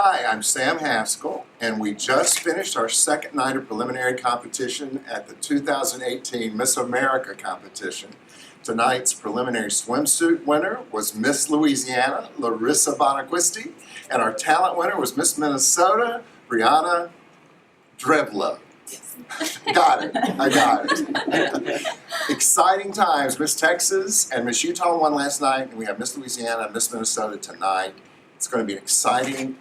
Hi, I'm Sam Haskell, and we just finished our second night of preliminary competition at the 2018 Miss America competition. Tonight's preliminary swimsuit winner was Miss Louisiana, Larissa Martinez, and our talent winner was Miss Minnesota, Brianna Drevlo. Got it. I got it. Exciting times. Miss Texas and Miss Utah won last night, and we have Miss Louisiana and Miss Minnesota tonight. It's going to be an exciting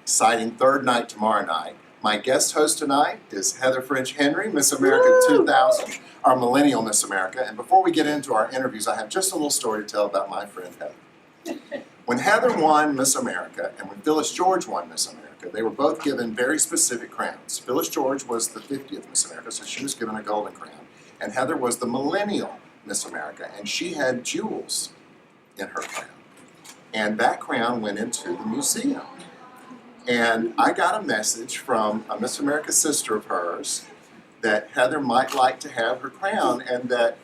third night tomorrow night. My guest host tonight is Heather French Henry, Miss America 2000, our Millennial Miss America. And before we get into our interviews, I have just a little story to tell about my friend Heather. When Heather won Miss America and when Phyllis George won Miss America, they were both given very specific crowns. Phyllis George was the 50th Miss America, so she was given a golden crown. And Heather was the Millennial Miss America, and she had jewels in her crown. And that crown went into the museum. And I got a message from a Miss America sister of hers that Heather might like to have her crown and that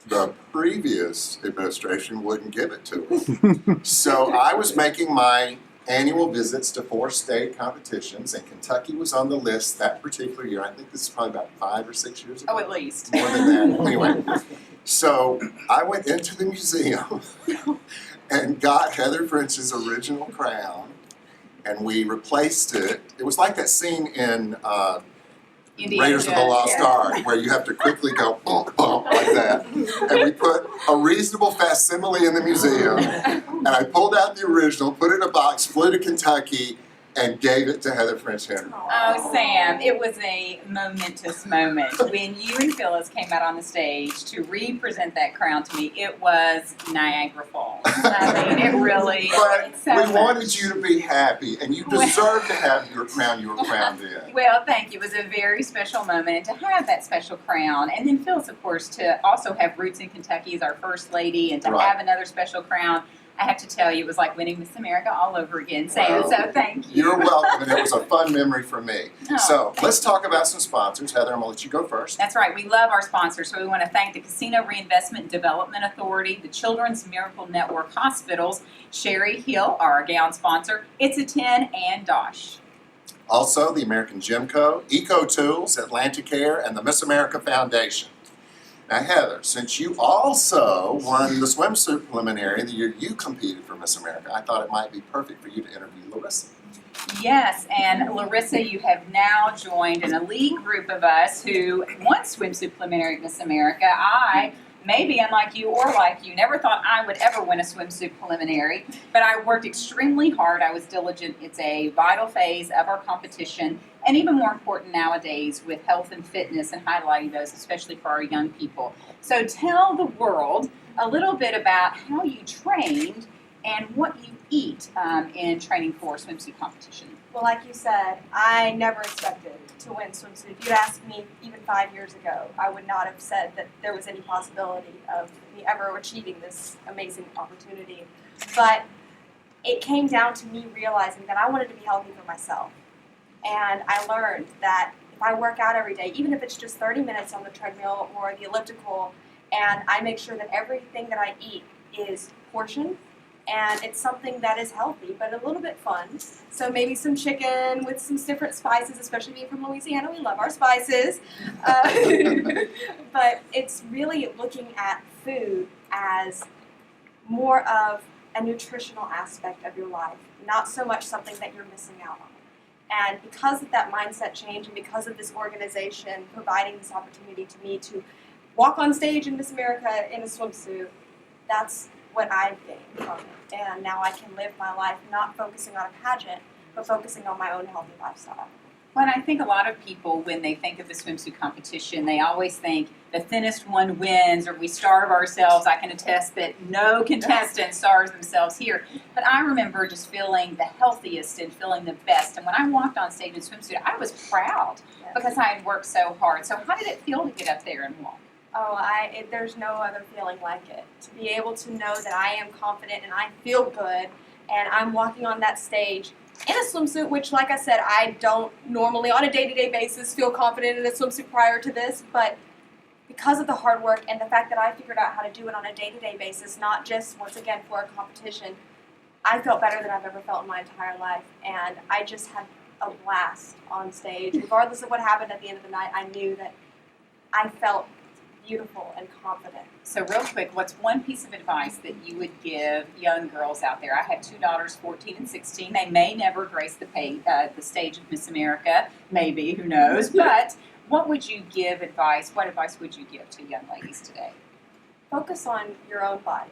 the previous administration wouldn't give it to her. So I was making my annual visits to 4 state competitions, and Kentucky was on the list that particular year. I think this is probably about 5 or 6 years ago. Oh, at least. More than that. Anyway, so I went into the museum and got Heather French's original crown, and we replaced it. It was like that scene in Raiders of the Lost Ark, where you have to quickly go bonk, bonk, like that. And we put a reasonable facsimile in the museum, and I pulled out the original, put it in a box, flew to Kentucky, and gave it to Heather French Henry. Oh, Sam, it was a momentous moment. When you and Phyllis came out on the stage to represent that crown to me, it was Niagara Falls. I mean, it really... But so we wanted you to be happy, and you deserve to have your crown you were crowned in. Well, thank you. It was a very special moment, and to have that special crown, and then Phyllis, of course, to also have roots in Kentucky as our First Lady, and to have another special crown, I have to tell you, it was like winning Miss America all over again, Sam, so thank you. You're welcome, and it was a fun memory for me. Oh, so let's talk about some sponsors. Heather, I'm going to let you go first. That's right. We love our sponsors, so we want to thank the Casino Reinvestment and Development Authority, the Children's Miracle Network Hospitals, Sherry Hill, our gown sponsor, It's a 10, and Dosh. Also, the American Gym Co., Eco Tools, Atlanticare, and the Miss America Foundation. Now, Heather, since you also won the swimsuit preliminary the year you competed for Miss America, I thought it might be perfect for you to interview Larissa. Yes, and Larissa, you have now joined an elite group of us who won swimsuit preliminary at Miss America. I, maybe unlike you or like you, never thought I would ever win a swimsuit preliminary, but I worked extremely hard. I was diligent. It's a vital phase of our competition, and even more important nowadays with health and fitness and highlighting those, especially for our young people. So tell the world a little bit about how you trained and what you eat in training for swimsuit competition. Well, like you said, I never expected to win swimsuit. If you'd asked me even 5 years ago, I would not have said that there was any possibility of me ever achieving this amazing opportunity. But it came down to me realizing that I wanted to be healthy for myself. And I learned that if I work out every day, even if it's just 30 minutes on the treadmill or the elliptical, and I make sure that everything that I eat is portioned, and it's something that is healthy, but a little bit fun. So maybe some chicken with some different spices, especially being from Louisiana, we love our spices. But it's really looking at food as more of a nutritional aspect of your life, not so much something that you're missing out on. And because of that mindset change and because of this organization providing this opportunity to me to walk on stage in Miss America in a swimsuit, that's what I've gained from it. And now I can live my life not focusing on a pageant, but focusing on my own healthy lifestyle. Well, I think a lot of people, when they think of the swimsuit competition, they always think the thinnest one wins, or we starve ourselves. I can attest that no contestant starves themselves here. But I remember just feeling the healthiest and feeling the best. And when I walked on stage in swimsuit, I was proud because I had worked so hard. So how did it feel to get up there and walk? Oh, there's no other feeling like it. To be able to know that I am confident and I feel good and I'm walking on that stage in a swimsuit, which, like I said, I don't normally on a day-to-day basis feel confident in a swimsuit prior to this, but because of the hard work and the fact that I figured out how to do it on a day-to-day basis, not just, once again, for a competition, I felt better than I've ever felt in my entire life, and I just had a blast on stage. Regardless of what happened at the end of the night, I knew that I felt beautiful and confident. So real quick, what's one piece of advice that you would give young girls out there? I have two daughters, 14 and 16. They may never grace the stage of Miss America, maybe, who knows. But what would you give advice? What advice would you give to young ladies today? Focus on your own body.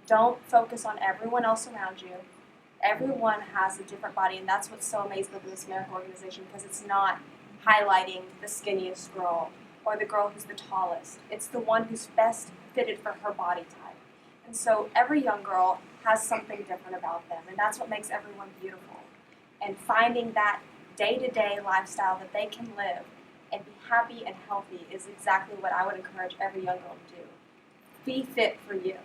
Don't focus on everyone else around you. Everyone has a different body, and that's what's so amazing about the Miss America organization, because it's not highlighting the skinniest girl or the girl who's the tallest. It's the one who's best fitted for her body type. And so every young girl has something different about them, and that's what makes everyone beautiful. And finding that day-to-day lifestyle that they can live and be happy and healthy is exactly what I would encourage every young girl to do. Be fit for you.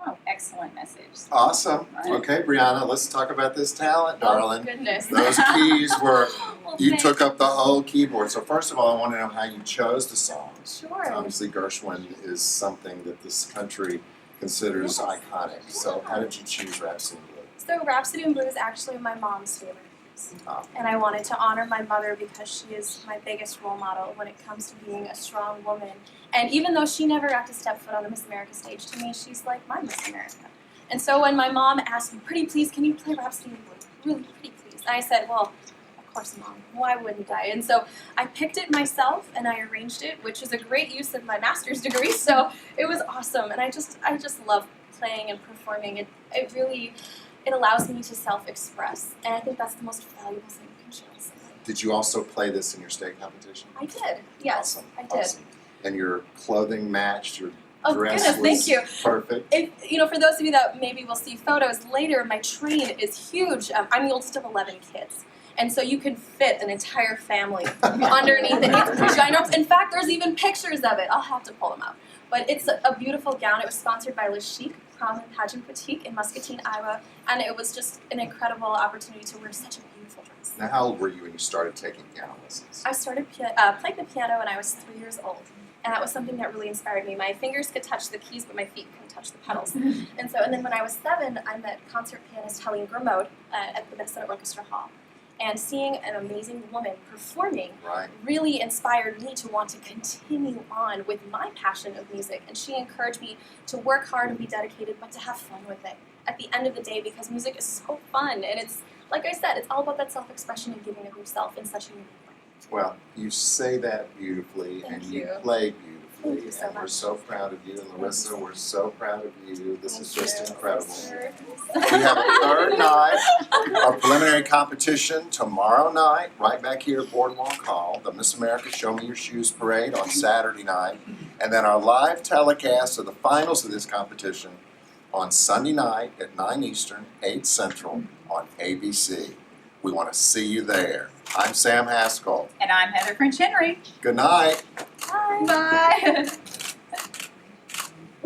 Oh, excellent message. Awesome. Right. Okay, Brianna, let's talk about this talent, darling. Oh, goodness. Those keys were, Well, you thanks. took up the whole keyboard. So first of all, I want to know how you chose the songs. Sure. Obviously, Gershwin is something that this country considers Yes. iconic. So how did you choose Rhapsody in Blue? So Rhapsody in Blue is actually my mom's favorite piece. Oh. And I wanted to honor my mother because she is my biggest role model when it comes to being a strong woman. And even though she never got to step foot on the Miss America stage, to me, she's like my Miss America. And so when my mom asked me, pretty please, can you play Rhapsody in Blue? Really, pretty please. And I said, well, of course, Mom. Why wouldn't I? And so I picked it myself and I arranged it, which is a great use of my master's degree. So it was awesome. And I just love playing and performing. It allows me to self-express. And I think that's the most valuable thing you can share with somebody. Did you also play this in your state competition? I did. Yes, Awesome. I did. Awesome. And your clothing matched, your Oh, dress goodness, was thank you. perfect. For those of you that maybe will see photos later, my train is huge. I'm the oldest of 11 kids. And so you can fit an entire family underneath it. It's ginormous. In fact, there's even pictures of it. I'll have to pull them out. But it's a beautiful gown. It was sponsored by Le Chic Prom and Pageant Boutique in Muscatine, Iowa. And it was just an incredible opportunity to wear such a beautiful dress. Now, how old were you when you started taking piano lessons? I started playing the piano when I was 3 years old. And that was something that really inspired me. My fingers could touch the keys, but my feet couldn't touch the pedals. And then when I was 7, I met concert pianist Helene Grimaud at the Minnesota Orchestra Hall. And seeing an amazing woman performing Right. really inspired me to want to continue on with my passion of music. And she encouraged me to work hard and be dedicated, but to have fun with it at the end of the day, because music is so fun. And it's, like I said, it's all about that self-expression and giving of yourself in such a unique way. Well, you say that beautifully, Thank and you. play beautifully, Thank you so and we're much. so proud of you. And Larissa, we're so proud of you. This is Thank just you. incredible. Sure. We have a third night, our preliminary competition tomorrow night, right back here at Boardwalk Hall, the Miss America Show Me Your Shoes Parade on Saturday night, and then our live telecast of the finals of this competition on Sunday night at 9 Eastern, 8 Central on ABC. We want to see you there. I'm Sam Haskell. And I'm Heather French Henry. Good night. Bye. Bye.